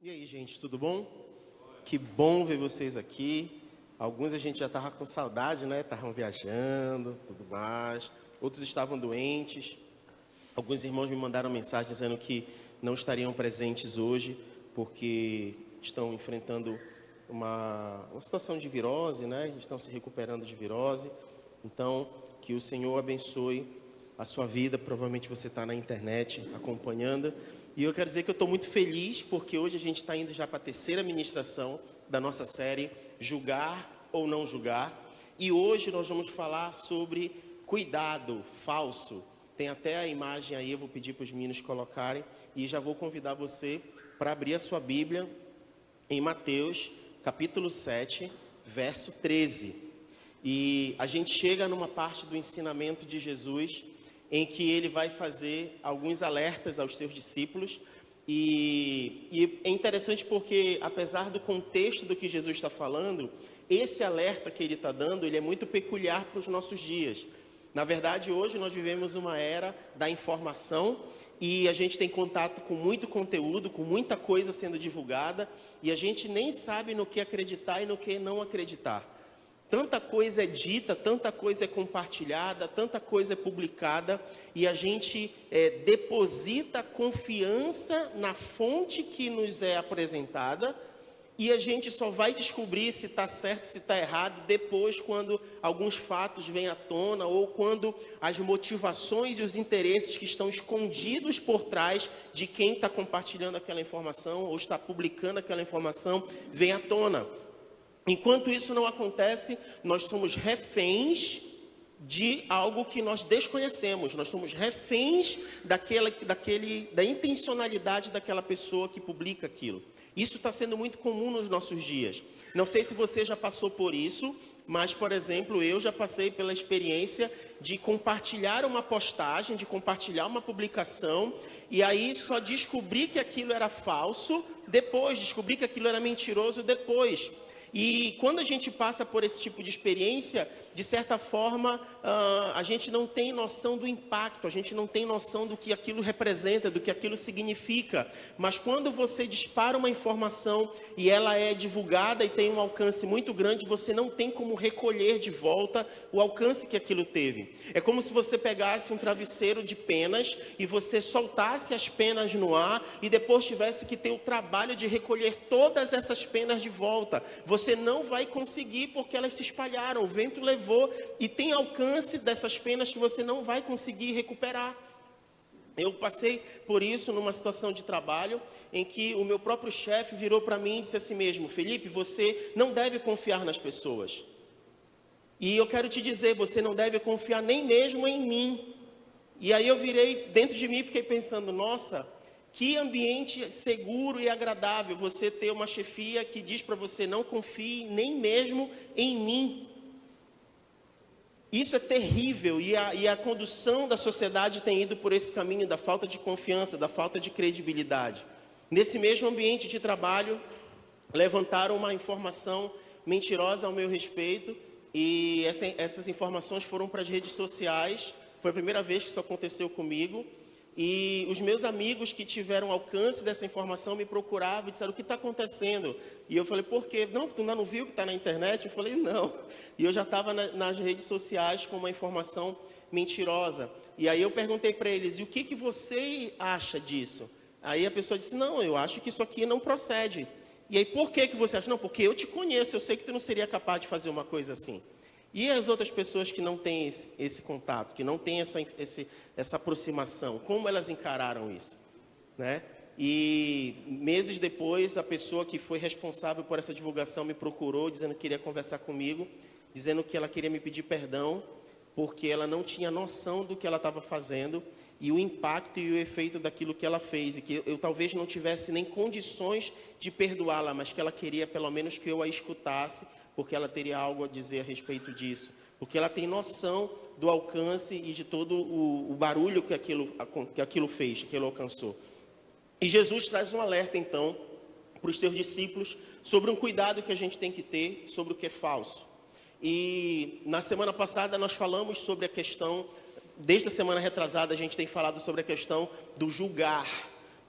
E aí, gente, tudo bom? Que bom ver vocês aqui. Alguns a gente já estava com saudade, né? Estavam viajando, tudo mais. Outros estavam doentes. Alguns irmãos me mandaram mensagem dizendo que não estariam presentes hoje porque estão enfrentando uma situação de virose, né? Estão se recuperando de virose. Então, que o Senhor abençoe a sua vida. Provavelmente você está na internet acompanhando. E eu quero dizer que eu estou muito feliz porque hoje a gente está indo já para a terceira ministração da nossa série Julgar ou Não Julgar. E hoje nós vamos falar sobre cuidado falso. Tem até a imagem aí, eu vou pedir para os meninos colocarem. E já vou convidar você para abrir a sua Bíblia em Mateus, capítulo 7, verso 13. E a gente chega numa parte do ensinamento de Jesus em que ele vai fazer alguns alertas aos seus discípulos. E é interessante porque, apesar do contexto do que Jesus está falando, esse alerta que ele está dando, ele é muito peculiar para os nossos dias. Na verdade, hoje nós vivemos uma era da informação e a gente tem contato com muito conteúdo, com muita coisa sendo divulgada, e a gente nem sabe no que acreditar e no que não acreditar. Tanta coisa é dita, tanta coisa é compartilhada, tanta coisa é publicada, e a gente deposita confiança na fonte que nos é apresentada, e a gente só vai descobrir se está certo, se está errado, depois quando alguns fatos vêm à tona, ou quando as motivações e os interesses que estão escondidos por trás de quem está compartilhando aquela informação, ou está publicando aquela informação, vêm à tona. Enquanto isso não acontece, nós somos reféns de algo que nós desconhecemos. Nós somos reféns da intencionalidade daquela pessoa que publica aquilo. Isso está sendo muito comum nos nossos dias. Não sei se você já passou por isso, mas, por exemplo, eu já passei pela experiência de compartilhar uma postagem, de compartilhar uma publicação, e aí só descobri que aquilo era falso depois, descobri que aquilo era mentiroso depois. E quando a gente passa por esse tipo de experiência, de certa forma, a gente não tem noção do impacto, a gente não tem noção do que aquilo representa, do que aquilo significa. Mas quando você dispara uma informação e ela é divulgada e tem um alcance muito grande, você não tem como recolher de volta o alcance que aquilo teve. É como se você pegasse um travesseiro de penas e você soltasse as penas no ar e depois tivesse que ter o trabalho de recolher todas essas penas de volta. Você não vai conseguir porque elas se espalharam, o vento levou e tem alcance dessas penas que você não vai conseguir recuperar. Eu passei por isso numa situação de trabalho em que o meu próprio chefe virou para mim e disse assim mesmo: Felipe, você não deve confiar nas pessoas. E eu quero te dizer, você não deve confiar nem mesmo em mim. E aí eu virei dentro de mim e fiquei pensando, nossa, que ambiente seguro e agradável você ter uma chefia que diz para você: não confie nem mesmo em mim. Isso é terrível e a condução da sociedade tem ido por esse caminho da falta de confiança, da falta de credibilidade. Nesse mesmo ambiente de trabalho, levantaram uma informação mentirosa ao meu respeito e essas informações foram para as redes sociais. Foi a primeira vez que isso aconteceu comigo. E os meus amigos que tiveram alcance dessa informação me procuravam e disseram: o que está acontecendo? E eu falei: por quê? Não, tu ainda não viu que está na internet? Eu falei: não. E eu já estava nas redes sociais com uma informação mentirosa. E aí eu perguntei para eles: e o que você acha disso? Aí a pessoa disse: não, eu acho que isso aqui não procede. E aí, por que você acha? Não, porque eu te conheço, eu sei que tu não seria capaz de fazer uma coisa assim. E as outras pessoas que não têm esse contato, que não têm essa aproximação, como elas encararam isso, né? E meses depois, a pessoa que foi responsável por essa divulgação me procurou, dizendo que queria conversar comigo, dizendo que ela queria me pedir perdão, porque ela não tinha noção do que ela estava fazendo e o impacto e o efeito daquilo que ela fez, e que eu talvez não tivesse nem condições de perdoá-la, mas que ela queria pelo menos que eu a escutasse, porque ela teria algo a dizer a respeito disso, porque ela tem noção do alcance e de todo o barulho que aquilo fez, que aquilo alcançou. E Jesus traz um alerta, então, para os seus discípulos, sobre um cuidado que a gente tem que ter sobre o que é falso. E na semana passada nós falamos sobre a questão, desde a semana retrasada a gente tem falado sobre a questão do julgar.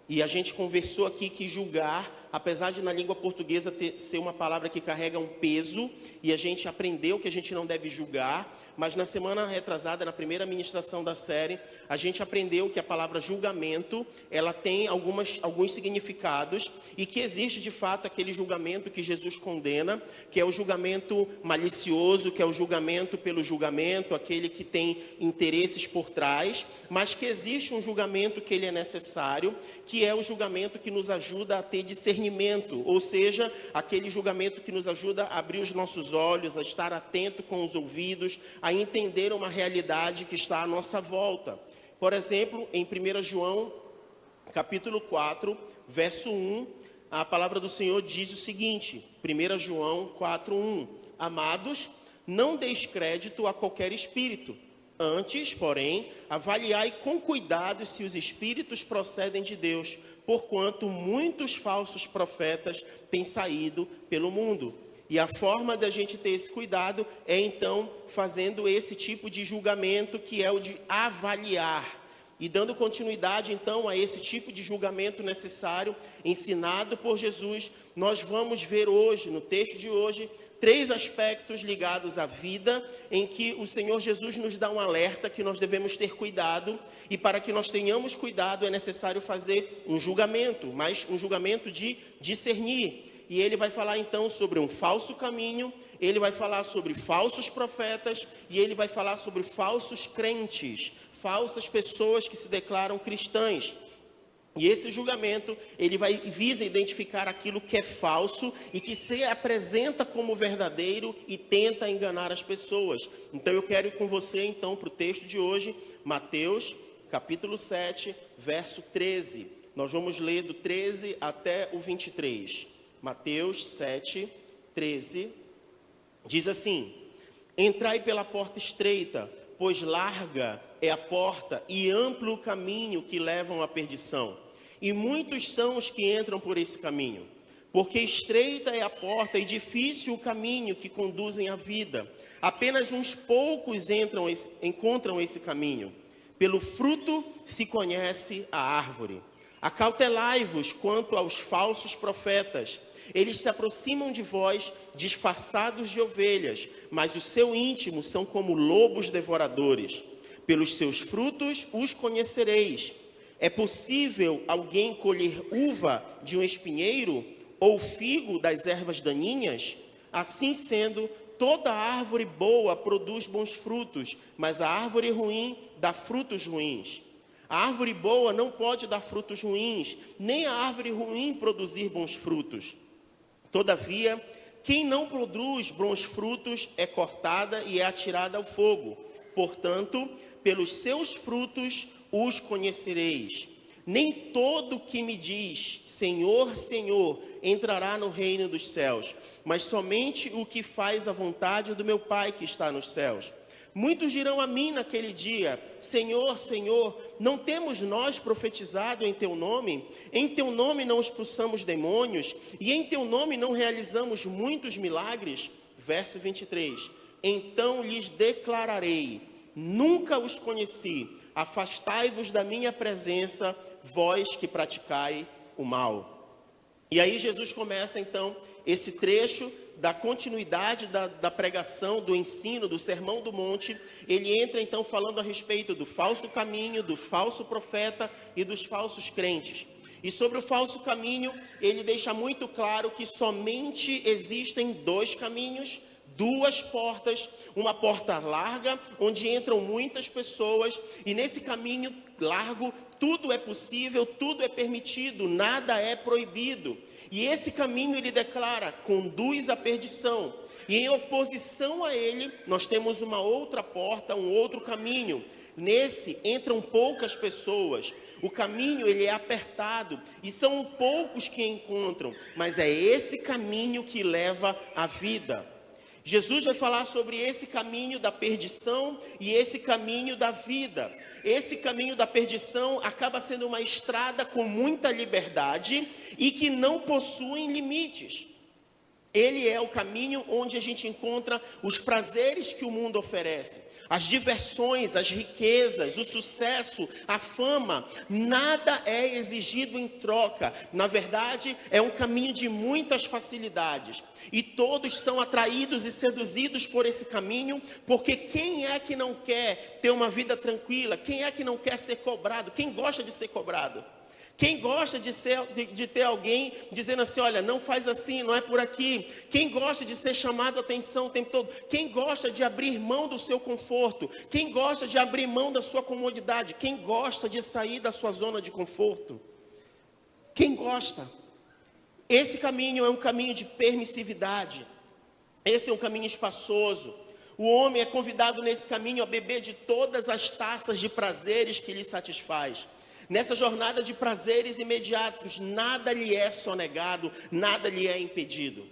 E a gente conversou aqui que julgar apesar de na língua portuguesa ser uma palavra que carrega um peso, e a gente aprendeu que a gente não deve julgar, mas na semana retrasada, na primeira ministração da série, a gente aprendeu que a palavra julgamento, ela tem alguns significados, e que existe de fato aquele julgamento que Jesus condena, que é o julgamento malicioso, que é o julgamento pelo julgamento, aquele que tem interesses por trás, mas que existe um julgamento que ele é necessário, que é o julgamento que nos ajuda a ter discernimento, ou seja, aquele julgamento que nos ajuda a abrir os nossos olhos, a estar atento com os ouvidos, a entender uma realidade que está à nossa volta. Por exemplo, em 1 João, capítulo 4, verso 1, a palavra do Senhor diz o seguinte, 1 João 4, 1, amados, não deis crédito a qualquer espírito, antes, porém, avaliai com cuidado se os espíritos procedem de Deus, porquanto muitos falsos profetas têm saído pelo mundo. E a forma da gente ter esse cuidado é então fazendo esse tipo de julgamento, que é o de avaliar. E dando continuidade então a esse tipo de julgamento necessário, ensinado por Jesus, nós vamos ver hoje, no texto de hoje, 3 aspectos ligados à vida, em que o Senhor Jesus nos dá um alerta que nós devemos ter cuidado, e para que nós tenhamos cuidado é necessário fazer um julgamento, mas um julgamento de discernir. E ele vai falar então sobre um falso caminho, ele vai falar sobre falsos profetas, e ele vai falar sobre falsos crentes, falsas pessoas que se declaram cristãs. E esse julgamento, ele visa identificar aquilo que é falso e que se apresenta como verdadeiro e tenta enganar as pessoas. Então eu quero ir com você então para o texto de hoje, Mateus, capítulo 7, verso 13. Nós vamos ler do 13 até o 23. Mateus 7, 13, diz assim: entrai pela porta estreita, pois larga é a porta e amplo o caminho que levam à perdição. E muitos são os que entram por esse caminho. Porque estreita é a porta e difícil o caminho que conduzem à vida. Apenas uns poucos encontram esse caminho. Pelo fruto se conhece a árvore. Acautelai-vos quanto aos falsos profetas. Eles se aproximam de vós disfarçados de ovelhas, mas o seu íntimo são como lobos devoradores. Pelos seus frutos os conhecereis. É possível alguém colher uva de um espinheiro ou figo das ervas daninhas? Assim sendo, toda árvore boa produz bons frutos, mas a árvore ruim dá frutos ruins. A árvore boa não pode dar frutos ruins, nem a árvore ruim produzir bons frutos. Todavia, quem não produz bons frutos é cortada e é atirada ao fogo. Portanto, pelos seus frutos os conhecereis. Nem todo que me diz, Senhor, Senhor, entrará no reino dos céus, mas somente o que faz a vontade do meu Pai que está nos céus. Muitos dirão a mim naquele dia, Senhor, Senhor, não temos nós profetizado em Teu nome? Em Teu nome não expulsamos demônios? E em Teu nome não realizamos muitos milagres? Verso 23, então lhes declararei, nunca os conheci, afastai-vos da minha presença, vós que praticai o mal. E aí Jesus começa então esse trecho da continuidade da pregação, do ensino, do Sermão do Monte. Ele entra então falando a respeito do falso caminho, do falso profeta e dos falsos crentes. E sobre o falso caminho, ele deixa muito claro que somente existem 2 caminhos, 2 portas, uma porta larga, onde entram muitas pessoas, e nesse caminho largo, tudo é possível, tudo é permitido, nada é proibido. E esse caminho, ele declara, conduz à perdição. E em oposição a ele, nós temos uma outra porta, um outro caminho. Nesse, entram poucas pessoas. O caminho, ele é apertado, e são poucos que encontram, mas é esse caminho que leva à vida. Jesus vai falar sobre esse caminho da perdição e esse caminho da vida. Esse caminho da perdição acaba sendo uma estrada com muita liberdade e que não possui limites. Ele é o caminho onde a gente encontra os prazeres que o mundo oferece. as diversões, as riquezas, o sucesso, a fama, nada é exigido em troca. Na verdade, é um caminho de muitas facilidades. E todos são atraídos e seduzidos por esse caminho, porque quem é que não quer ter uma vida tranquila? Quem é que não quer ser cobrado? Quem gosta de ser cobrado? Quem gosta de ter alguém dizendo assim, olha, não faz assim, não é por aqui. Quem gosta de ser chamado a atenção o tempo todo? Quem gosta de abrir mão do seu conforto? Quem gosta de abrir mão da sua comodidade? Quem gosta de sair da sua zona de conforto? Quem gosta? Esse caminho é um caminho de permissividade. Esse é um caminho espaçoso. O homem é convidado nesse caminho a beber de todas as taças de prazeres que lhe satisfaz. Nessa jornada de prazeres imediatos, nada lhe é sonegado, nada lhe é impedido.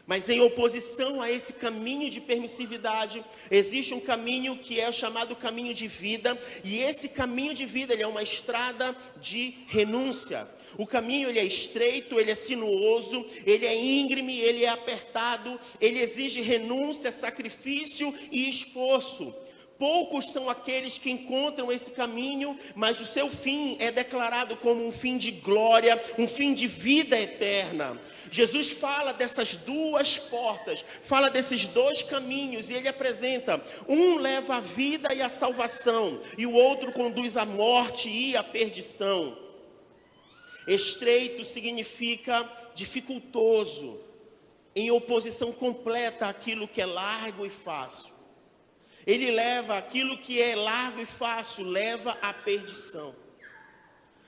Mas em oposição a esse caminho de permissividade, existe um caminho que é o chamado caminho de vida. E esse caminho de vida, ele é uma estrada de renúncia. O caminho, ele é estreito, ele é sinuoso, ele é íngreme, ele é apertado, ele exige renúncia, sacrifício e esforço. Poucos são aqueles que encontram esse caminho, mas o seu fim é declarado como um fim de glória, um fim de vida eterna. Jesus fala dessas duas portas, fala desses dois caminhos, e ele apresenta: um leva à vida e à salvação, e o outro conduz à morte e à perdição. Estreito significa dificultoso, em oposição completa àquilo que é largo e fácil. Ele leva aquilo que é largo e fácil, leva à perdição.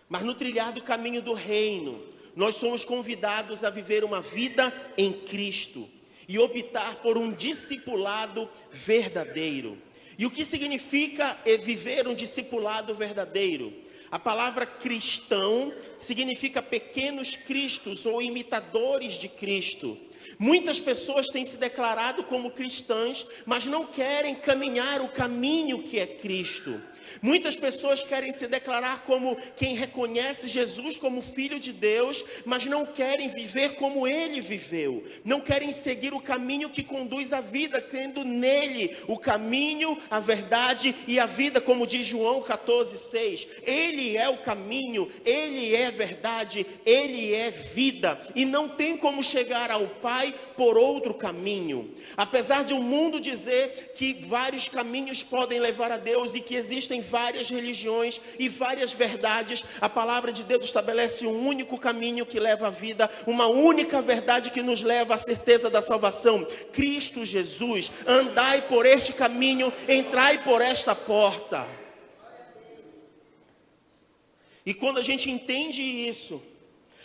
Mas no trilhar do caminho do reino, nós somos convidados a viver uma vida em Cristo e optar por um discipulado verdadeiro. E o que significa viver um discipulado verdadeiro? A palavra cristão significa pequenos cristos ou imitadores de Cristo. Muitas pessoas têm se declarado como cristãs, mas não querem caminhar o caminho que é Cristo. Muitas pessoas querem se declarar como quem reconhece Jesus como Filho de Deus, mas não querem viver como Ele viveu. Não querem seguir o caminho que conduz à vida, tendo nele o caminho, a verdade e a vida, como diz João 14:6. Ele é o caminho, Ele é verdade, Ele é vida. E não tem como chegar ao Pai por outro caminho. Apesar de o mundo dizer que vários caminhos podem levar a Deus e que existem várias religiões e várias verdades, a palavra de Deus estabelece um único caminho que leva à vida, uma única verdade que nos leva à certeza da salvação: Cristo Jesus. Andai por este caminho, entrai por esta porta. E quando a gente entende isso,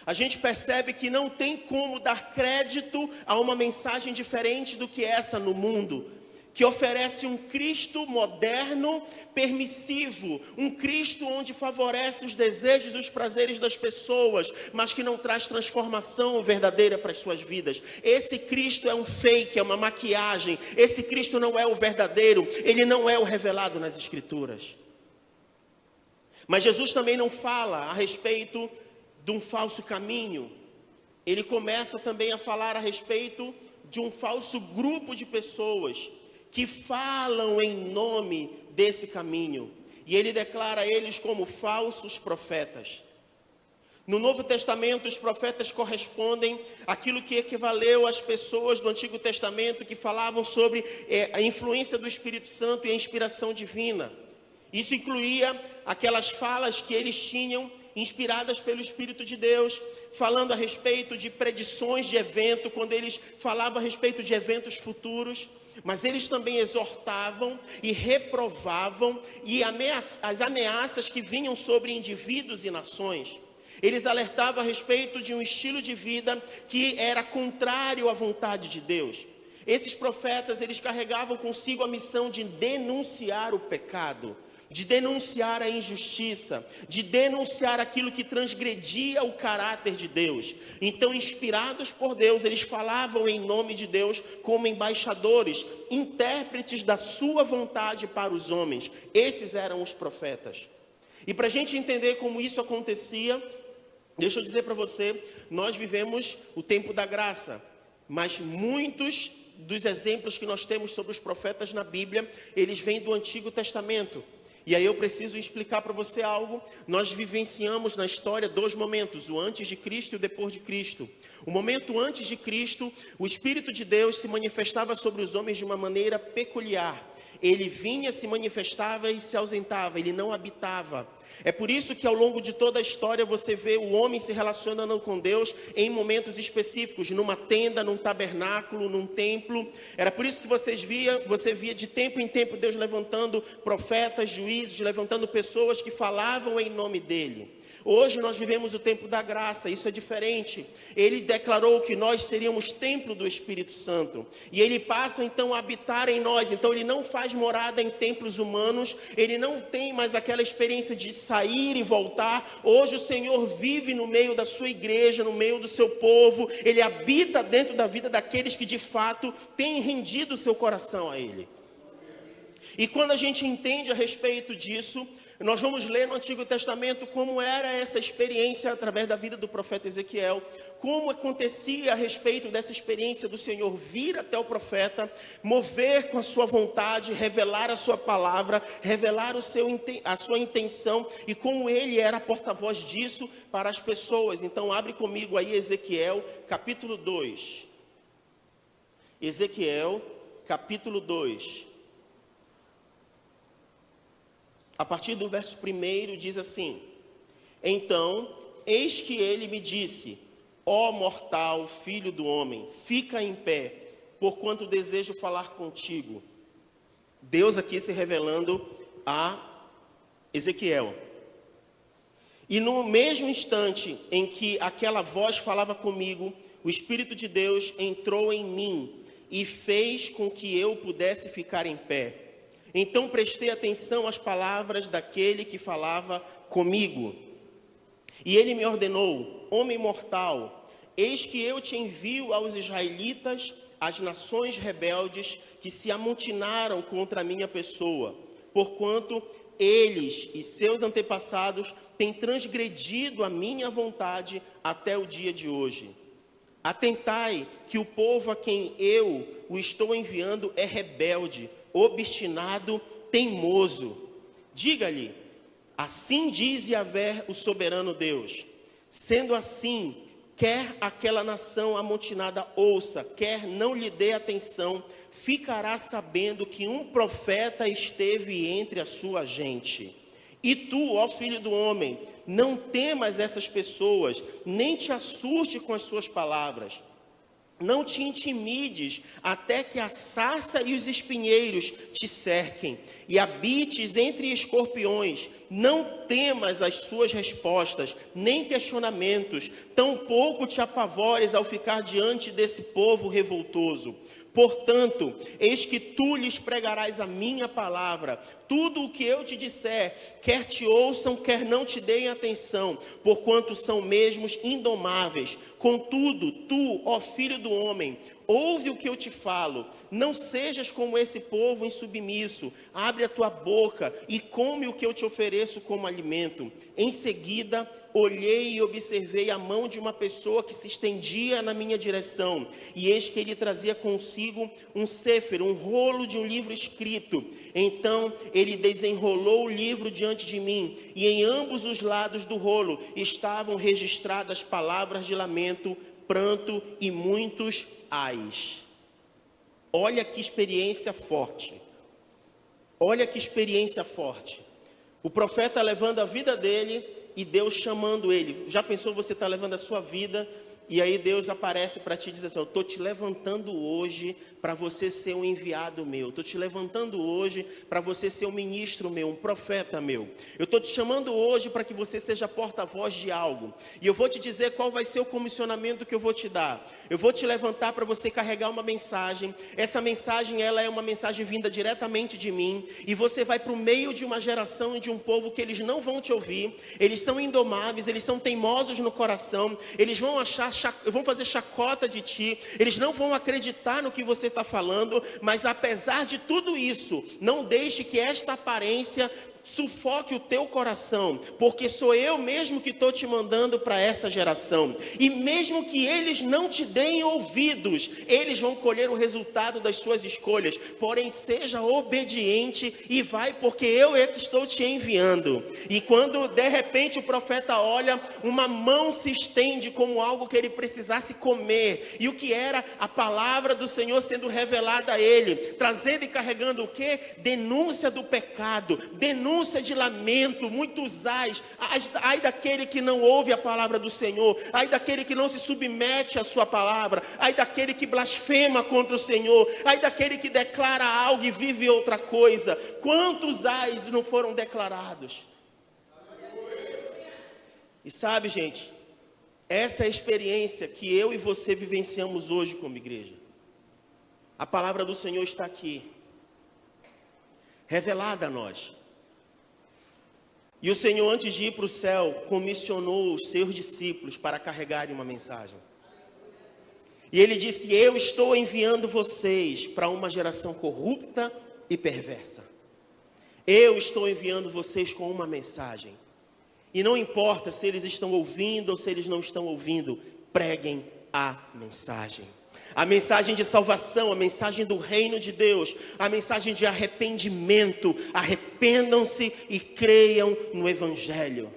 a gente percebe que não tem como dar crédito a uma mensagem diferente do que essa no mundo, que oferece um Cristo moderno, permissivo, um Cristo onde favorece os desejos e os prazeres das pessoas, mas que não traz transformação verdadeira para as suas vidas. Esse Cristo é um fake, é uma maquiagem. Esse Cristo não é o verdadeiro, ele não é o revelado nas Escrituras. Mas Jesus também não fala a respeito de um falso caminho. Ele começa também a falar a respeito de um falso grupo de pessoas que falam em nome desse caminho. E ele declara eles como falsos profetas. No Novo Testamento, os profetas correspondem àquilo que equivaleu às pessoas do Antigo Testamento que falavam sobre a influência do Espírito Santo e a inspiração divina. Isso incluía aquelas falas que eles tinham inspiradas pelo Espírito de Deus, falando a respeito de predições de evento, quando eles falavam a respeito de eventos futuros. Mas eles também exortavam e reprovavam as ameaças que vinham sobre indivíduos e nações. Eles alertavam a respeito de um estilo de vida que era contrário à vontade de Deus. Esses profetas, eles carregavam consigo a missão de denunciar o pecado, de denunciar a injustiça, de denunciar aquilo que transgredia o caráter de Deus. Então, inspirados por Deus, eles falavam em nome de Deus como embaixadores, intérpretes da sua vontade para os homens. Esses eram os profetas. E para a gente entender como isso acontecia, deixa eu dizer para você, nós vivemos o tempo da graça. Mas muitos dos exemplos que nós temos sobre os profetas na Bíblia, eles vêm do Antigo Testamento. E aí eu preciso explicar para você algo. Nós vivenciamos na história 2 momentos, o antes de Cristo e o depois de Cristo. O momento antes de Cristo, o Espírito de Deus se manifestava sobre os homens de uma maneira peculiar. Ele vinha, se manifestava e se ausentava, ele não habitava. É por isso que ao longo de toda a história você vê o homem se relacionando com Deus em momentos específicos, numa tenda, num tabernáculo, num templo. Era por isso que você via de tempo em tempo Deus levantando profetas, juízes, levantando pessoas que falavam em nome dele. Hoje nós vivemos o tempo da graça, isso é diferente. Ele declarou que nós seríamos templo do Espírito Santo. E ele passa então a habitar em nós. Então ele não faz morada em templos humanos. Ele não tem mais aquela experiência de sair e voltar. Hoje o Senhor vive no meio da sua igreja, no meio do seu povo. Ele habita dentro da vida daqueles que de fato têm rendido o seu coração a Ele. E quando a gente entende a respeito disso, nós vamos ler no Antigo Testamento como era essa experiência através da vida do profeta Ezequiel, como acontecia a respeito dessa experiência do Senhor vir até o profeta, mover com a sua vontade, revelar a sua palavra, revelar a sua intenção e como ele era porta-voz disso para as pessoas. Então abre comigo aí Ezequiel capítulo 2. Ezequiel capítulo 2. A partir do verso 1 diz assim: Então, eis que ele me disse, ó mortal, filho do homem, fica em pé, porquanto desejo falar contigo. Deus aqui se revelando a Ezequiel. E no mesmo instante em que aquela voz falava comigo, o Espírito de Deus entrou em mim e fez com que eu pudesse ficar em pé. Então prestei atenção às palavras daquele que falava comigo. E ele me ordenou: homem mortal, eis que eu te envio aos israelitas, às nações rebeldes que se amotinaram contra a minha pessoa, porquanto eles e seus antepassados têm transgredido a minha vontade até o dia de hoje. Atentai que o povo a quem eu o estou enviando é rebelde, obstinado, teimoso. Diga-lhe, assim diz Yahvé, o soberano Deus. Sendo assim, quer aquela nação amotinada ouça, quer não lhe dê atenção, ficará sabendo que um profeta esteve entre a sua gente. E tu, ó filho do homem, não temas essas pessoas, nem te assuste com as suas palavras. Não te intimides, até que a sarça e os espinheiros te cerquem, e habites entre escorpiões. Não temas as suas respostas, nem questionamentos, tampouco te apavores ao ficar diante desse povo revoltoso. Portanto, eis que tu lhes pregarás a minha palavra. Tudo o que eu te disser, quer te ouçam, quer não te deem atenção, porquanto são mesmos indomáveis. Contudo, tu, ó filho do homem, ouve o que eu te falo. Não sejas como esse povo insubmisso. Abre a tua boca e come o que eu te ofereço como alimento. Em seguida, olhei e observei a mão de uma pessoa que se estendia na minha direção. E eis que ele trazia consigo um sefer, um rolo de um livro escrito. Então ele desenrolou o livro diante de mim. E em ambos os lados do rolo estavam registradas palavras de lamento, pranto e muitos ais. Olha que experiência forte. Olha que experiência forte. O profeta levando a vida dele e Deus chamando ele. Já pensou você está levando a sua vida e aí Deus aparece para ti e diz assim: eu estou te levantando hoje para você ser um enviado meu. Estou te levantando hoje para você ser um ministro meu, um profeta meu. Eu estou te chamando hoje para que você seja porta-voz de algo. E eu vou te dizer qual vai ser o comissionamento que eu vou te dar. Eu vou te levantar para você carregar uma mensagem. Essa mensagem, ela é uma mensagem vinda diretamente de mim. E você vai para o meio de uma geração e de um povo que eles não vão te ouvir. Eles são indomáveis, eles são teimosos no coração. Eles vão vão fazer chacota de ti. Eles não vão acreditar no que você está falando, mas apesar de tudo isso, não deixe que esta aparência sufoque o teu coração, porque sou eu mesmo que estou te mandando para essa geração. E mesmo que eles não te deem ouvidos, eles vão colher o resultado das suas escolhas. Porém, seja obediente e vai, porque eu é que estou te enviando. E quando de repente o profeta olha, uma mão se estende como algo que ele precisasse comer. E o que era? A palavra do Senhor sendo revelada a ele, trazendo e carregando o quê? Denúncia do pecado, denúncia de lamento, muitos ai daquele que não ouve a palavra do Senhor, ai daquele que não se submete à sua palavra, ai daquele que blasfema contra o Senhor, ai daquele que declara algo e vive outra coisa. Quantos ais não foram declarados? E sabe, gente, essa é a experiência que eu e você vivenciamos hoje como igreja. A palavra do Senhor está aqui, revelada a nós. E o Senhor, antes de ir para o céu, comissionou os seus discípulos para carregarem uma mensagem. E ele disse: eu estou enviando vocês para uma geração corrupta e perversa. Eu estou enviando vocês com uma mensagem. E não importa se eles estão ouvindo ou se eles não estão ouvindo, preguem a mensagem. A mensagem de salvação, a mensagem do reino de Deus, a mensagem de arrependimento. Arrependam-se e creiam no Evangelho.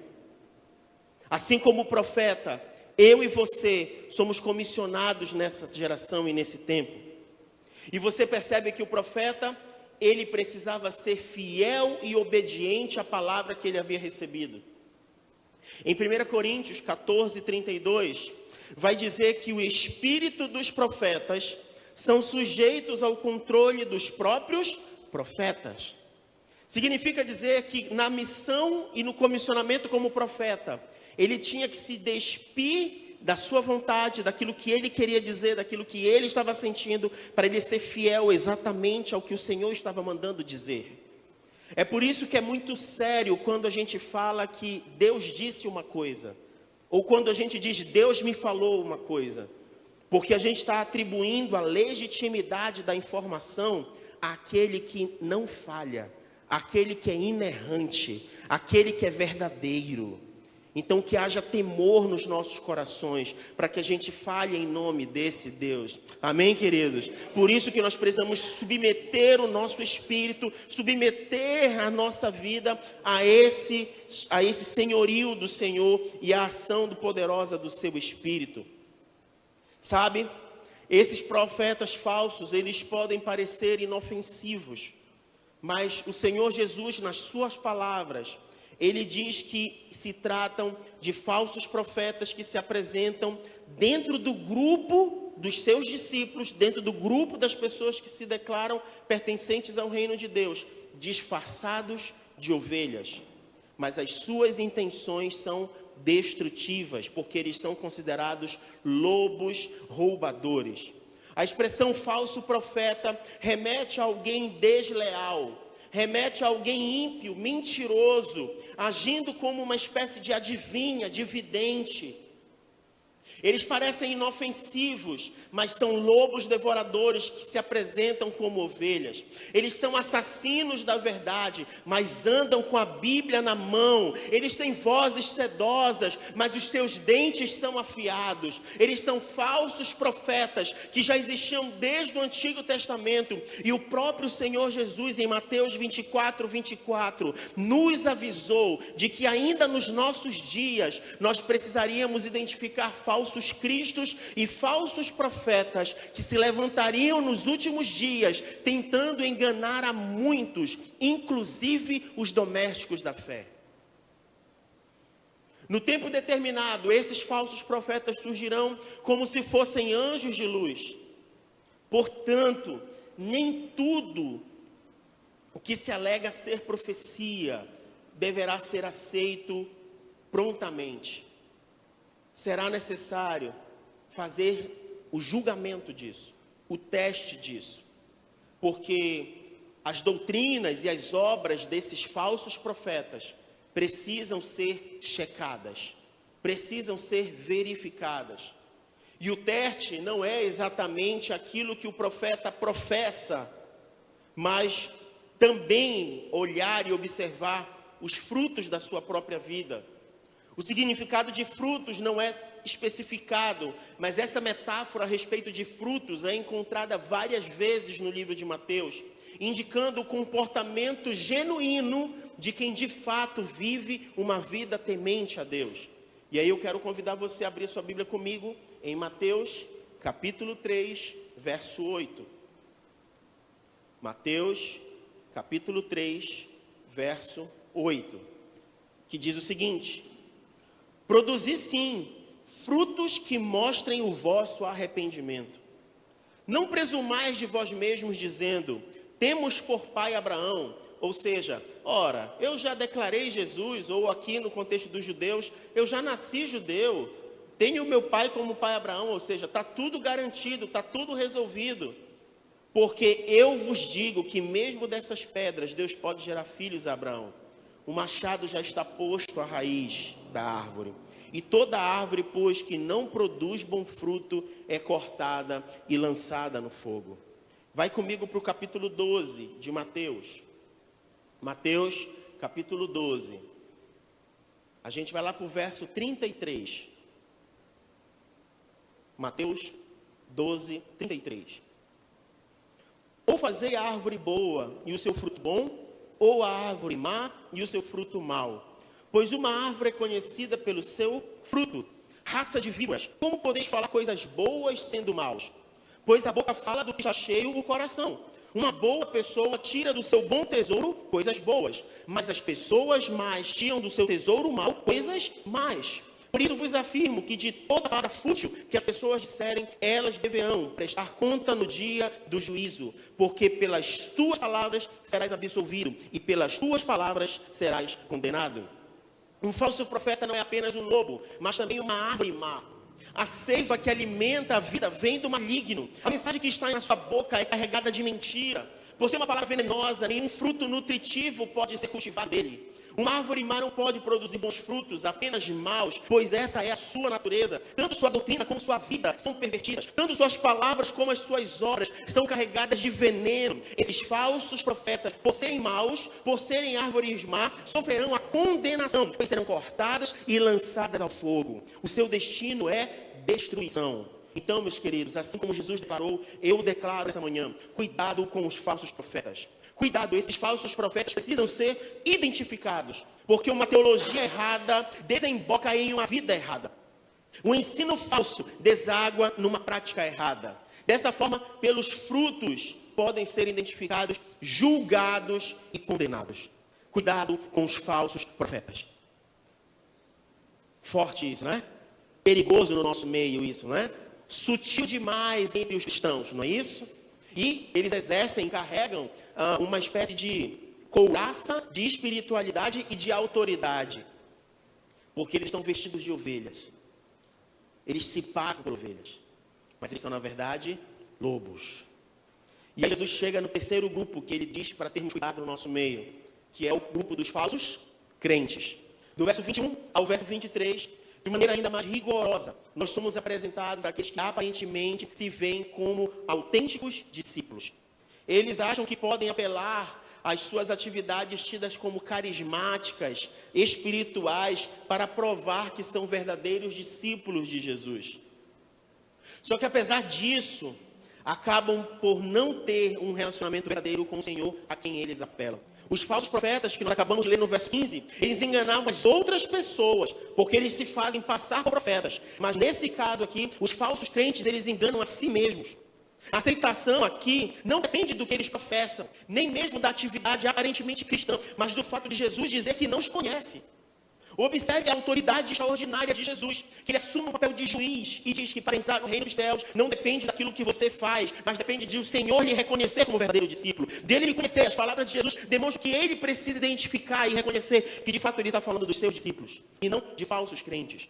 Assim como o profeta, eu e você somos comissionados nessa geração e nesse tempo. E você percebe que o profeta, ele precisava ser fiel e obediente à palavra que ele havia recebido. Em 1 Coríntios 14, 32, vai dizer que o espírito dos profetas são sujeitos ao controle dos próprios profetas. Significa dizer que na missão e no comissionamento como profeta, ele tinha que se despir da sua vontade, daquilo que ele queria dizer, daquilo que ele estava sentindo, para ele ser fiel exatamente ao que o Senhor estava mandando dizer. É por isso que é muito sério quando a gente fala que Deus disse uma coisa, ou quando a gente diz Deus me falou uma coisa, porque a gente está atribuindo a legitimidade da informação àquele que não falha, àquele que é inerrante, àquele que é verdadeiro. Então que haja temor nos nossos corações, para que a gente fale em nome desse Deus. Amém, queridos? Por isso que nós precisamos submeter o nosso espírito, submeter a nossa vida a esse senhorio do Senhor e a ação poderosa do seu Espírito. Sabe, esses profetas falsos, eles podem parecer inofensivos, mas o Senhor Jesus, nas suas palavras, ele diz que se tratam de falsos profetas que se apresentam dentro do grupo dos seus discípulos, dentro do grupo das pessoas que se declaram pertencentes ao reino de Deus, disfarçados de ovelhas. Mas as suas intenções são destrutivas, porque eles são considerados lobos roubadores. A expressão falso profeta remete a alguém desleal, remete a alguém ímpio, mentiroso, agindo como uma espécie de adivinha, de vidente. Eles parecem inofensivos, mas são lobos devoradores que se apresentam como ovelhas. Eles são assassinos da verdade, mas andam com a Bíblia na mão. Eles têm vozes sedosas, mas os seus dentes são afiados. Eles são falsos profetas que já existiam desde o Antigo Testamento. E o próprio Senhor Jesus, em Mateus 24, 24, nos avisou de que ainda nos nossos dias nós precisaríamos identificar falsos cristos e falsos profetas que se levantariam nos últimos dias, tentando enganar a muitos, inclusive os domésticos da fé. No tempo determinado, esses falsos profetas surgirão como se fossem anjos de luz. Portanto, nem tudo o que se alega ser profecia deverá ser aceito prontamente. Será necessário fazer o julgamento disso, o teste disso, porque as doutrinas e as obras desses falsos profetas precisam ser checadas, precisam ser verificadas. E o teste não é exatamente aquilo que o profeta professa, mas também olhar e observar os frutos da sua própria vida. O significado de frutos não é especificado, mas essa metáfora a respeito de frutos é encontrada várias vezes no livro de Mateus, indicando o comportamento genuíno de quem de fato vive uma vida temente a Deus. E aí eu quero convidar você a abrir sua Bíblia comigo em Mateus, capítulo 3, verso 8. Mateus, capítulo 3, verso 8, que diz o seguinte: produzi sim frutos que mostrem o vosso arrependimento. Não presumais de vós mesmos dizendo, temos por pai Abraão, ou seja, ora, eu já declarei Jesus, ou aqui no contexto dos judeus, eu já nasci judeu, tenho meu pai como pai Abraão, ou seja, está tudo garantido, está tudo resolvido. Porque eu vos digo que mesmo dessas pedras Deus pode gerar filhos a Abraão. O machado já está posto à raiz da árvore. E toda árvore, pois, que não produz bom fruto, é cortada e lançada no fogo. Vai comigo para o capítulo 12 de Mateus. Mateus, capítulo 12. A gente vai lá para o verso 33. Mateus 12, 33. Ou fazei a árvore boa e o seu fruto bom, ou a árvore má e o seu fruto mau. Pois uma árvore é conhecida pelo seu fruto. Raça de víboras, como podeis falar coisas boas sendo maus? Pois a boca fala do que está cheio o coração. Uma boa pessoa tira do seu bom tesouro coisas boas, mas as pessoas más tiram do seu tesouro mau coisas más. Por isso vos afirmo que de toda palavra fútil que as pessoas disserem, elas deverão prestar conta no dia do juízo, porque pelas tuas palavras serás absolvido e pelas tuas palavras serás condenado. Um falso profeta não é apenas um lobo, mas também uma árvore má. A seiva que alimenta a vida vem do maligno. A mensagem que está na sua boca é carregada de mentira. Por ser uma palavra venenosa, nenhum fruto nutritivo pode ser cultivado dele. Uma árvore má não pode produzir bons frutos, apenas maus, pois essa é a sua natureza. Tanto sua doutrina como sua vida são pervertidas. Tanto suas palavras como as suas obras são carregadas de veneno. Esses falsos profetas, por serem maus, por serem árvores má, sofrerão a condenação, pois serão cortadas e lançadas ao fogo. O seu destino é destruição. Então, meus queridos, assim como Jesus declarou, eu declaro essa manhã, cuidado com os falsos profetas. Cuidado, esses falsos profetas precisam ser identificados, porque uma teologia errada desemboca em uma vida errada. O ensino falso deságua numa prática errada. Dessa forma, pelos frutos podem ser identificados, julgados e condenados. Cuidado com os falsos profetas. Forte isso, não é? Perigoso no nosso meio isso, não é? Sutil demais entre os cristãos, não é isso? E eles exercem, carregam uma espécie de couraça de espiritualidade e de autoridade. Porque eles estão vestidos de ovelhas. Eles se passam por ovelhas. Mas eles são, na verdade, lobos. E aí Jesus chega no terceiro grupo que ele diz para termos cuidado no nosso meio, que é o grupo dos falsos crentes. Do verso 21 ao verso 23, de maneira ainda mais rigorosa, nós somos apresentados àqueles que aparentemente se veem como autênticos discípulos. Eles acham que podem apelar às suas atividades tidas como carismáticas, espirituais, para provar que são verdadeiros discípulos de Jesus. Só que apesar disso, acabam por não ter um relacionamento verdadeiro com o Senhor a quem eles apelam. Os falsos profetas, que nós acabamos de ler no verso 15, eles enganavam as outras pessoas, porque eles se fazem passar por profetas. Mas nesse caso aqui, os falsos crentes, eles enganam a si mesmos. A aceitação aqui não depende do que eles professam, nem mesmo da atividade aparentemente cristã, mas do fato de Jesus dizer que não os conhece. Observe a autoridade extraordinária de Jesus, que ele assume o papel de juiz e diz que para entrar no reino dos céus não depende daquilo que você faz, mas depende de o Senhor lhe reconhecer como verdadeiro discípulo. Dele lhe conhecer, as palavras de Jesus demonstram que ele precisa identificar e reconhecer que de fato ele está falando dos seus discípulos e não de falsos crentes.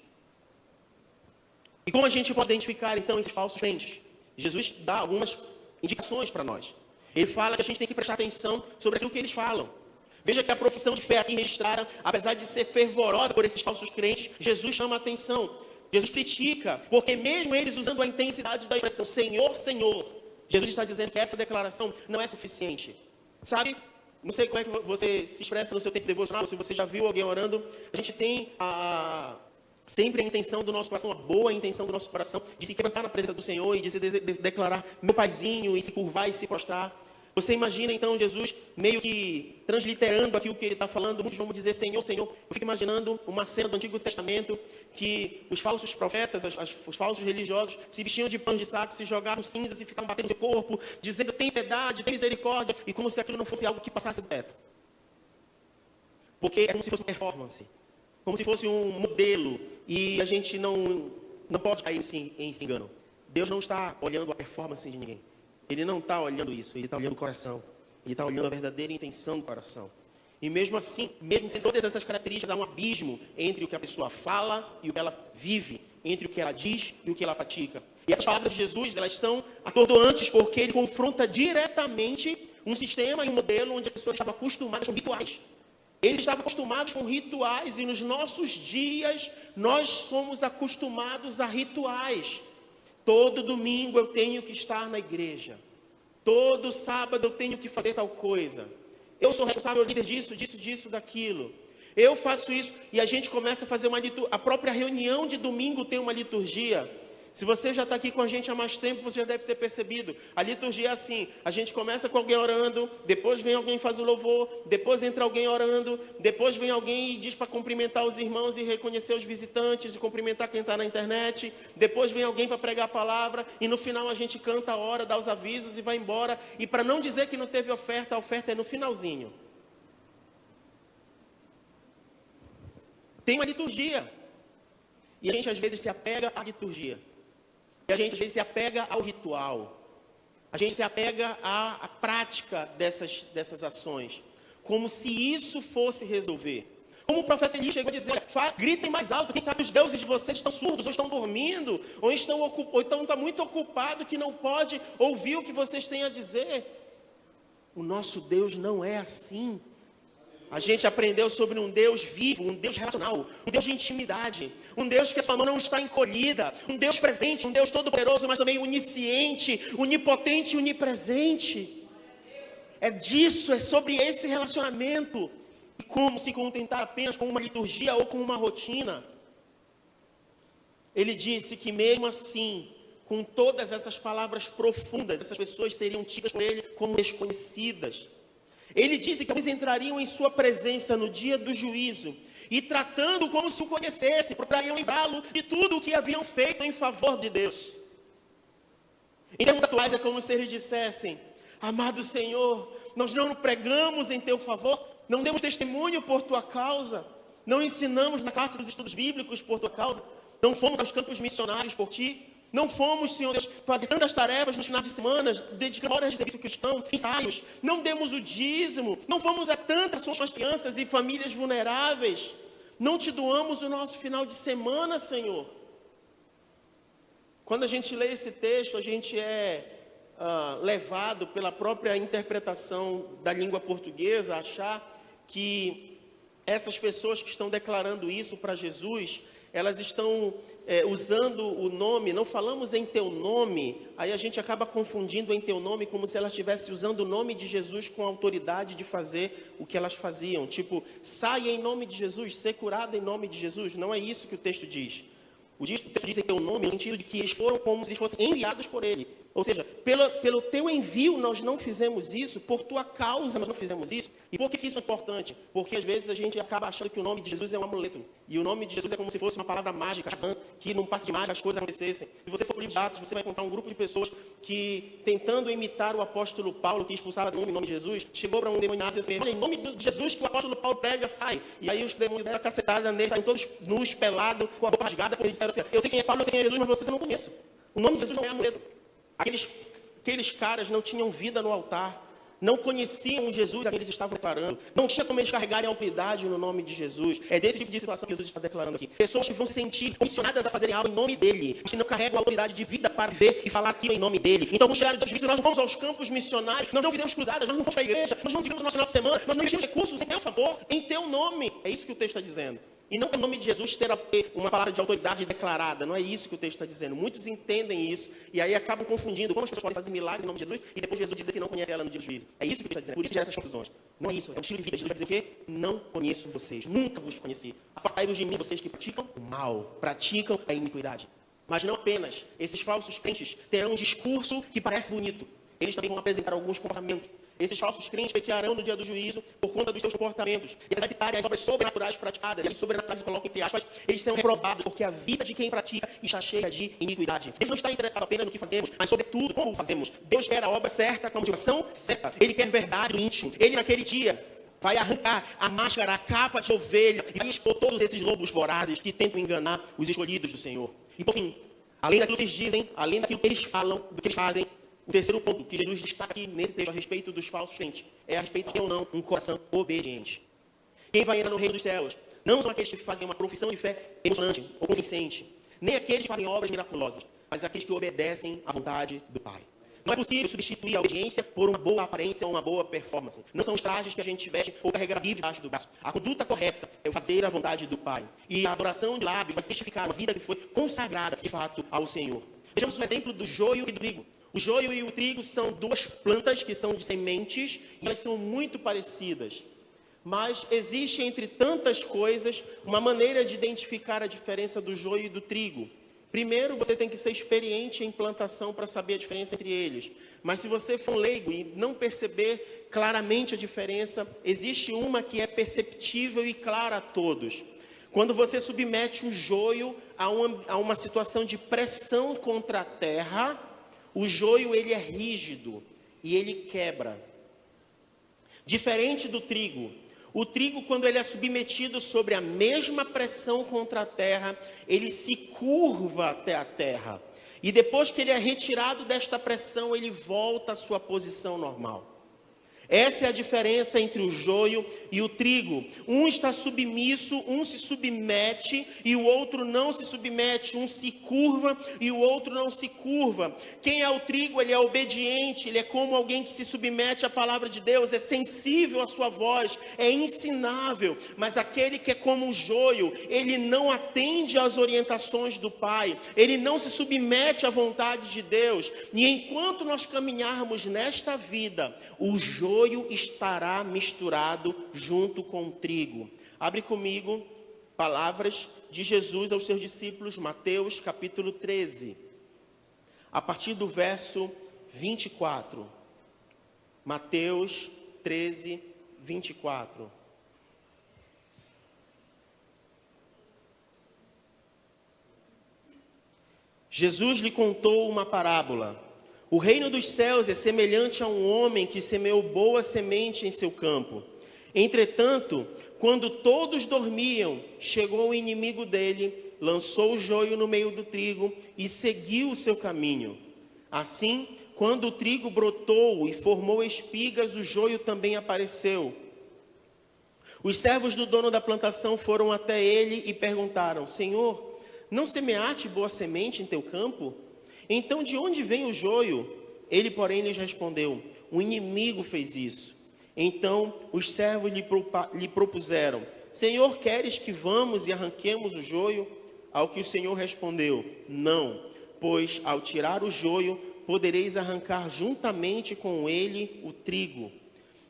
E como a gente pode identificar então esses falsos crentes? Jesus dá algumas indicações para nós. Ele fala que a gente tem que prestar atenção sobre aquilo que eles falam. Veja que a profissão de fé aqui registrada, apesar de ser fervorosa por esses falsos crentes, Jesus chama a atenção. Jesus critica, porque mesmo eles usando a intensidade da expressão Senhor, Senhor, Jesus está dizendo que essa declaração não é suficiente. Sabe, não sei como é que você se expressa no seu tempo devocional, se você já viu alguém orando, a gente tem sempre a intenção do nosso coração, a boa intenção do nosso coração, de se quebrantar na presença do Senhor e de se declarar meu paizinho, e se curvar e se prostrar. Você imagina então Jesus meio que transliterando aqui o que ele está falando, muitos vão dizer Senhor, Senhor. Eu fico imaginando uma cena do Antigo Testamento que os falsos profetas, os falsos religiosos se vestiam de pano de saco, se jogavam cinzas e ficavam batendo no seu corpo, dizendo tem piedade, tem misericórdia, e como se aquilo não fosse algo que passasse do teto. Porque é como se fosse uma performance, como se fosse um modelo, e a gente não pode cair em engano. Deus não está olhando a performance de ninguém. Ele não está olhando isso, ele está olhando o coração. Ele está olhando a verdadeira intenção do coração. E mesmo assim, mesmo com todas essas características, há um abismo entre o que a pessoa fala e o que ela vive, entre o que ela diz e o que ela pratica. E essas palavras de Jesus, elas são atordoantes, porque ele confronta diretamente um sistema e um modelo onde as pessoas estavam acostumadas com rituais. Eles estavam acostumados com rituais, e nos nossos dias, nós somos acostumados a rituais. Todo domingo eu tenho que estar na igreja. Todo sábado eu tenho que fazer tal coisa. Eu sou responsável, líder disso, daquilo. Eu faço isso, e a gente começa a fazer uma liturgia. A própria reunião de domingo tem uma liturgia. Se você já está aqui com a gente há mais tempo, você já deve ter percebido. A liturgia é assim, a gente começa com alguém orando, depois vem alguém e faz o louvor, depois entra alguém orando, depois vem alguém e diz para cumprimentar os irmãos e reconhecer os visitantes, e cumprimentar quem está na internet, depois vem alguém para pregar a palavra, e no final a gente canta a hora, dá os avisos e vai embora. E para não dizer que não teve oferta, a oferta é no finalzinho. Tem uma liturgia, e a gente às vezes se apega à liturgia. E a gente às vezes se apega ao ritual. A gente se apega à prática dessas ações. Como se isso fosse resolver. Como o profeta Elias chegou a dizer, gritem mais alto, quem sabe os deuses de vocês estão surdos, ou estão dormindo, ou estão muito ocupados que não pode ouvir o que vocês têm a dizer. O nosso Deus não é assim. A gente aprendeu sobre um Deus vivo, um Deus relacional, um Deus de intimidade, um Deus que a sua mão não está encolhida, um Deus presente, um Deus todo-poderoso, mas também onisciente, onipotente e onipresente. É disso, é sobre esse relacionamento. E como se contentar apenas com uma liturgia ou com uma rotina. Ele disse que mesmo assim, com todas essas palavras profundas, essas pessoas seriam tidas por ele como desconhecidas. Ele disse que eles entrariam em sua presença no dia do juízo e tratando como se o conhecesse, procurariam lembrá-lo de tudo o que haviam feito em favor de Deus. Em termos atuais é como se eles dissessem, amado Senhor, nós não pregamos em teu favor, não demos testemunho por tua causa, não ensinamos na classe dos estudos bíblicos por tua causa, não fomos aos campos missionários por ti, não fomos, Senhor Deus, fazer tantas tarefas nos finais de semana, dedicando horas de serviço cristão, ensaios, não demos o dízimo, não fomos a tantas com as crianças e famílias vulneráveis, não te doamos o nosso final de semana, Senhor. Quando a gente lê esse texto, a gente é levado pela própria interpretação da língua portuguesa a achar que essas pessoas que estão declarando isso para Jesus, elas estão usando o nome, não falamos em teu nome, aí a gente acaba confundindo em teu nome como se elas estivessem usando o nome de Jesus com a autoridade de fazer o que elas faziam. Tipo, saia em nome de Jesus, ser curado em nome de Jesus. Não é isso que o texto diz. O texto diz em teu nome no sentido de que eles foram como se eles fossem enviados por ele. Ou seja, pelo teu envio nós não fizemos isso, por tua causa nós não fizemos isso. E por que isso é importante? Porque às vezes a gente acaba achando que o nome de Jesus é um amuleto. E o nome de Jesus é como se fosse uma palavra mágica, que num passe de mágica as coisas acontecessem. Se você for para o livro de Atos, você vai encontrar um grupo de pessoas que, tentando imitar o apóstolo Paulo, que expulsava demônio em nome de Jesus, chegou para um demoniado e disse, olha, em nome de Jesus que o apóstolo Paulo prega, sai. E aí os demônios deram a cacetada neles, saíram todos nus, pelados, com a boca rasgada, porque eles disseram assim, eu sei quem é Paulo, eu sei quem é Jesus, mas vocês eu não conheço. O nome de Jesus não é amuleto. Aqueles caras não tinham vida no altar, não conheciam o Jesus a quem eles estavam declarando, não tinha como eles carregarem a autoridade no nome de Jesus. É desse tipo de situação que Jesus está declarando aqui. Pessoas que vão se sentir comissionadas a fazerem algo em nome dele, que não carregam a autoridade de vida para ver e falar aquilo em nome dele. Então, no chegar do juízo, nós não vamos aos campos missionários, nós não fizemos cruzadas, nós não fomos para a igreja, nós não digamos no nosso final de semana, nós não investimos recursos em teu favor, em teu nome. É isso que o texto está dizendo. E não em nome de Jesus ter uma palavra de autoridade declarada. Não é isso que o texto está dizendo. Muitos entendem isso e aí acabam confundindo. Como as pessoas podem fazer milagres em nome de Jesus e depois Jesus dizer que não conhece ela no dia do juízo. É isso que o texto está dizendo. Por isso gera essas confusões. Não é isso. É um estilo de vida. Jesus vai dizer o quê? Não conheço vocês. Nunca vos conheci. Apartai-vos de mim, vocês que praticam o mal. Praticam a iniquidade. Mas não apenas. Esses falsos crentes terão um discurso que parece bonito. Eles também vão apresentar alguns comportamentos. Esses falsos crentes pequearão no dia do juízo por conta dos seus comportamentos. Eles vai citarem as obras sobrenaturais praticadas. E as sobrenaturais colocam entre aspas, eles serão reprovados, porque a vida de quem pratica está cheia de iniquidade. Deus não está interessado apenas no que fazemos, mas sobretudo como fazemos. Deus quer a obra certa, com a motivação certa. Ele quer verdade do íntimo. Ele naquele dia vai arrancar a máscara, a capa de ovelha e vai expor todos esses lobos vorazes que tentam enganar os escolhidos do Senhor. E por fim, além daquilo que eles dizem, além daquilo que eles falam, do que eles fazem, o terceiro ponto que Jesus destaca aqui nesse texto a respeito dos falsos crentes é a respeito de ter ou não um coração obediente. Quem vai entrar no reino dos céus não são aqueles que fazem uma profissão de fé emocionante ou convincente, nem aqueles que fazem obras miraculosas, mas aqueles que obedecem à vontade do Pai. Não é possível substituir a obediência por uma boa aparência ou uma boa performance. Não são os trajes que a gente veste ou carregar a Bíblia debaixo do braço. A conduta correta é fazer a vontade do Pai. E a adoração de lábios vai testificar uma vida que foi consagrada de fato ao Senhor. Vejamos o exemplo do joio e do trigo. O joio e o trigo são duas plantas que são de sementes e elas são muito parecidas. Mas existe entre tantas coisas uma maneira de identificar a diferença do joio e do trigo. Primeiro, você tem que ser experiente em plantação para saber a diferença entre eles. Mas se você for leigo e não perceber claramente a diferença, existe uma que é perceptível e clara a todos. Quando você submete o joio a uma situação de pressão contra a terra, o joio ele é rígido e ele quebra. Diferente do trigo. O trigo, quando ele é submetido sobre a mesma pressão contra a terra, ele se curva até a terra. E depois que ele é retirado desta pressão, ele volta à sua posição normal. Essa é a diferença entre o joio e o trigo. Um está submisso, um se submete e o outro não se submete. Um se curva e o outro não se curva. Quem é o trigo? Ele é obediente, ele é como alguém que se submete à palavra de Deus, é sensível à sua voz, é ensinável. Mas aquele que é como o joio, ele não atende às orientações do Pai, ele não se submete à vontade de Deus. E enquanto nós caminharmos nesta vida, o joio estará misturado junto com o trigo. Abre comigo palavras de Jesus aos seus discípulos, Mateus capítulo 13, a partir do verso 24. Mateus 13, 24. Jesus lhe contou uma parábola. O reino dos céus é semelhante a um homem que semeou boa semente em seu campo. Entretanto, quando todos dormiam, chegou o inimigo dele, lançou o joio no meio do trigo e seguiu o seu caminho. Assim, quando o trigo brotou e formou espigas, o joio também apareceu. Os servos do dono da plantação foram até ele e perguntaram: Senhor, não semeaste boa semente em teu campo? Então, de onde vem o joio? Ele, porém, lhes respondeu: o inimigo fez isso. Então, os servos lhe propuseram: Senhor, queres que vamos e arranquemos o joio? Ao que o Senhor respondeu: não, pois ao tirar o joio, podereis arrancar juntamente com ele o trigo.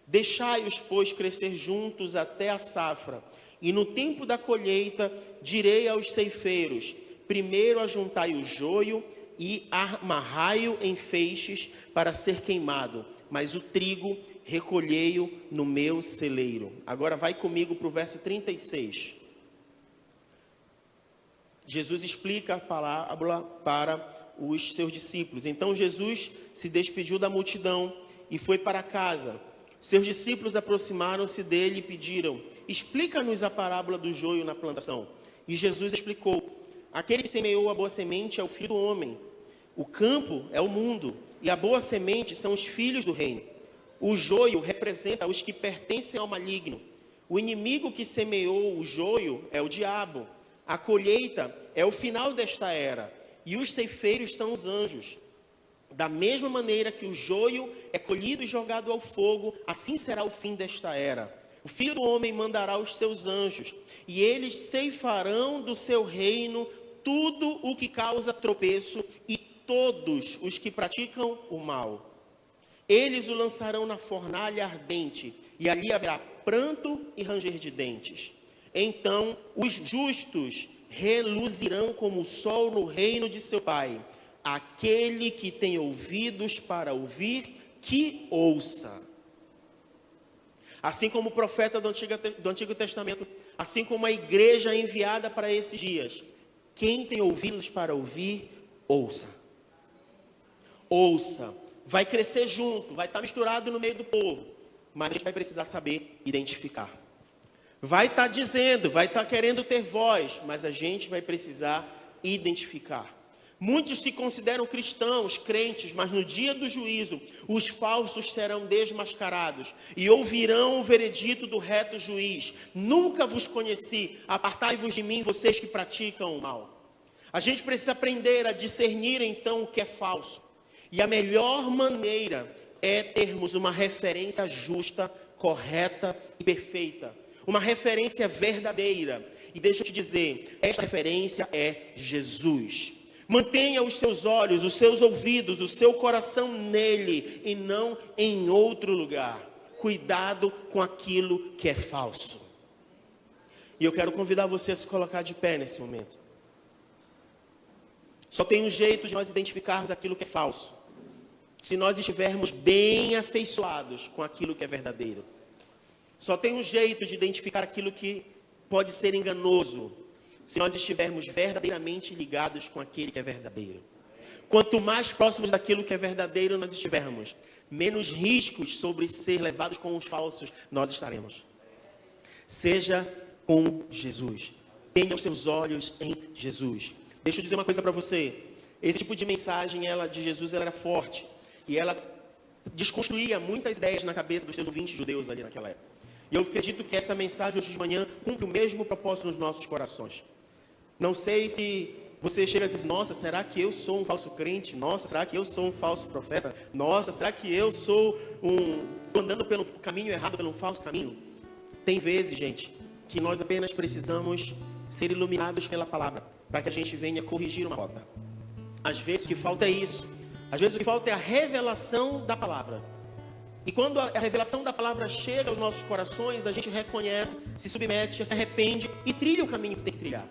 Deixai-os, pois, crescer juntos até a safra. E no tempo da colheita, direi aos ceifeiros: primeiro ajuntai o joio e amarrai-o em feixes para ser queimado, mas o trigo recolhei-o no meu celeiro. Agora vai comigo para o verso 36. Jesus explica a parábola para os seus discípulos. Então Jesus se despediu da multidão e foi para casa. Seus discípulos aproximaram-se dele e pediram: explica-nos a parábola do joio na plantação. E Jesus explicou: aquele que semeou a boa semente é o Filho do homem. O campo é o mundo, e a boa semente são os filhos do reino. O joio representa os que pertencem ao maligno. O inimigo que semeou o joio é o diabo. A colheita é o final desta era, e os ceifeiros são os anjos. Da mesma maneira que o joio é colhido e jogado ao fogo, assim será o fim desta era. O Filho do Homem mandará os seus anjos, e eles ceifarão do seu reino tudo o que causa tropeço e todos os que praticam o mal. Eles o lançarão na fornalha ardente, e ali haverá pranto e ranger de dentes. Então os justos reluzirão como o sol no reino de seu Pai. Aquele que tem ouvidos para ouvir, que ouça. Assim como o profeta do Antigo Testamento, assim como a igreja enviada para esses dias, quem tem ouvidos para ouvir, ouça. Ouça. Vai crescer junto, vai estar misturado no meio do povo, mas a gente vai precisar saber identificar. Vai estar dizendo, vai estar querendo ter voz, mas a gente vai precisar identificar. Muitos se consideram cristãos, crentes, mas no dia do juízo, os falsos serão desmascarados e ouvirão o veredito do reto juiz. Nunca vos conheci, apartai-vos de mim, vocês que praticam o mal. A gente precisa aprender a discernir então o que é falso. E a melhor maneira é termos uma referência justa, correta e perfeita. Uma referência verdadeira. E deixa eu te dizer, esta referência é Jesus. Mantenha os seus olhos, os seus ouvidos, o seu coração nele e não em outro lugar. Cuidado com aquilo que é falso. E eu quero convidar você a se colocar de pé nesse momento. Só tem um jeito de nós identificarmos aquilo que é falso. Se nós estivermos bem afeiçoados com aquilo que é verdadeiro. Só tem um jeito de identificar aquilo que pode ser enganoso. Se nós estivermos verdadeiramente ligados com aquele que é verdadeiro. Quanto mais próximos daquilo que é verdadeiro nós estivermos, menos riscos sobre ser levados com os falsos nós estaremos. Seja com Jesus. Tenha os seus olhos em Jesus. Deixa eu dizer uma coisa para você. Esse tipo de mensagem de Jesus ela era forte. E ela desconstruía muitas ideias na cabeça dos seus ouvintes judeus ali naquela época. E eu acredito que essa mensagem hoje de manhã cumpre o mesmo propósito nos nossos corações. Não sei se você chega e diz, nossa, será que eu sou um falso crente? Nossa, será que eu sou um falso profeta? Nossa, será que eu sou andando pelo caminho errado, pelo falso caminho? Tem vezes, gente, que nós apenas precisamos ser iluminados pela palavra, para que a gente venha corrigir uma rota. Às vezes o que falta é isso. Às vezes o que falta é a revelação da palavra. E quando a revelação da palavra chega aos nossos corações, a gente reconhece, se submete, se arrepende e trilha o caminho que tem que trilhar.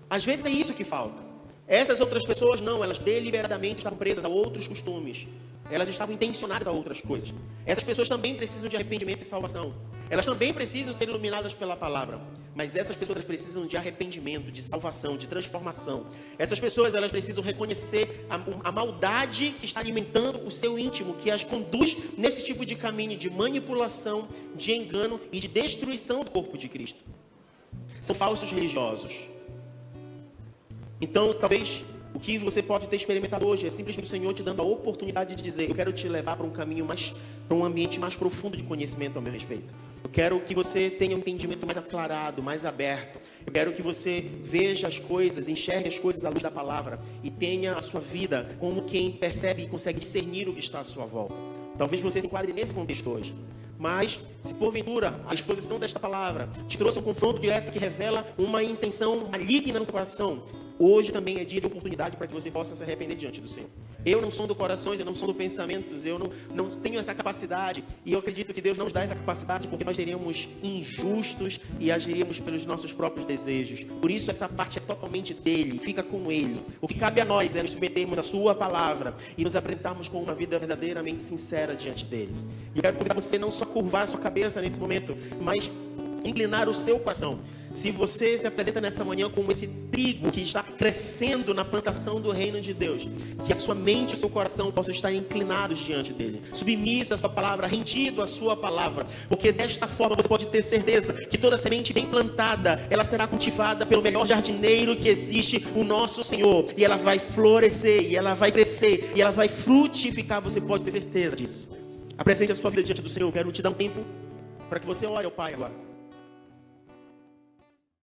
Às vezes é isso que falta. Essas outras pessoas não, elas deliberadamente estavam presas a outros costumes. Elas estavam intencionadas a outras coisas. Essas pessoas também precisam de arrependimento e salvação. Elas também precisam ser iluminadas pela palavra. Mas essas pessoas elas precisam de arrependimento, de salvação, de transformação. Essas pessoas elas precisam reconhecer a maldade que está alimentando o seu íntimo, que as conduz nesse tipo de caminho de manipulação, de engano e de destruição do corpo de Cristo. São falsos religiosos. Então, talvez o que você pode ter experimentado hoje é simplesmente o Senhor te dando a oportunidade de dizer, eu quero te levar para um caminho para um ambiente mais profundo de conhecimento ao meu respeito. Eu quero que você tenha um entendimento mais aclarado, mais aberto. Eu quero que você veja as coisas, enxergue as coisas à luz da palavra e tenha a sua vida como quem percebe e consegue discernir o que está à sua volta. Talvez você se enquadre nesse contexto hoje. Mas, se porventura a exposição desta palavra te trouxe um confronto direto que revela uma intenção maligna no seu coração, hoje também é dia de oportunidade para que você possa se arrepender diante do Senhor. Eu não sou do corações, eu não sou do pensamentos, eu não tenho essa capacidade. E eu acredito que Deus não nos dá essa capacidade porque nós seríamos injustos e agiríamos pelos nossos próprios desejos. Por isso essa parte é totalmente dele, fica com ele. O que cabe a nós é nos submetermos à sua palavra e nos apresentarmos com uma vida verdadeiramente sincera diante dele. E eu quero convidar você não só curvar a sua cabeça nesse momento, mas inclinar o seu coração. Se você se apresenta nessa manhã como esse trigo que está crescendo na plantação do reino de Deus, que a sua mente e o seu coração possam estar inclinados diante dele, submisso à sua palavra, rendido à sua palavra, porque desta forma você pode ter certeza que toda semente bem plantada, ela será cultivada pelo melhor jardineiro que existe, o nosso Senhor, e ela vai florescer, e ela vai crescer, e ela vai frutificar, você pode ter certeza disso. Apresente a sua vida diante do Senhor. Eu quero te dar um tempo para que você ore ao Pai agora.